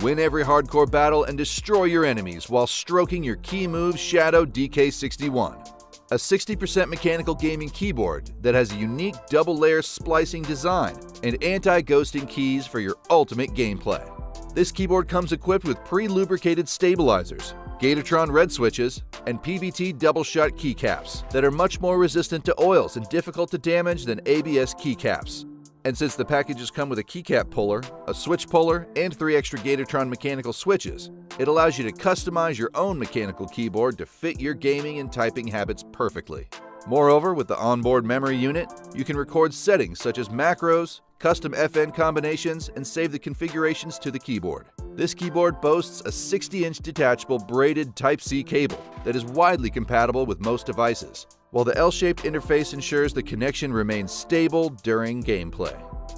Win every hardcore battle and destroy your enemies while stroking your Kemove Shadow DK61. A 60% mechanical gaming keyboard that has a unique double-layer splicing design and anti-ghosting keys for your ultimate gameplay. This keyboard comes equipped with pre-lubricated stabilizers, Gateron Red Switches, and PBT Double-Shot Keycaps that are much more resistant to oils and difficult to damage than ABS keycaps. And since the packages come with a keycap puller, a switch puller, and 3 extra Gateron mechanical switches, it allows you to customize your own mechanical keyboard to fit your gaming and typing habits perfectly. Moreover, with the onboard memory unit, you can record settings such as macros, custom FN combinations, and save the configurations to the keyboard. This keyboard boasts a 60-inch detachable braided Type-C cable that is widely compatible with most devices, while the L-shaped interface ensures the connection remains stable during gameplay.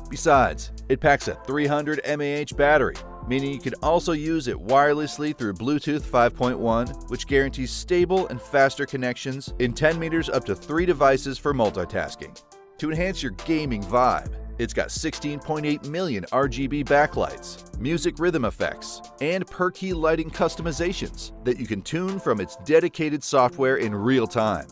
Besides, it packs a 300 mAh battery, meaning you can also use it wirelessly through Bluetooth 5.1, which guarantees stable and faster connections in 10 meters up to 3 devices for multitasking. To enhance your gaming vibe, it's got 16.8 million RGB backlights, music rhythm effects, and per-key lighting customizations that you can tune from its dedicated software in real time.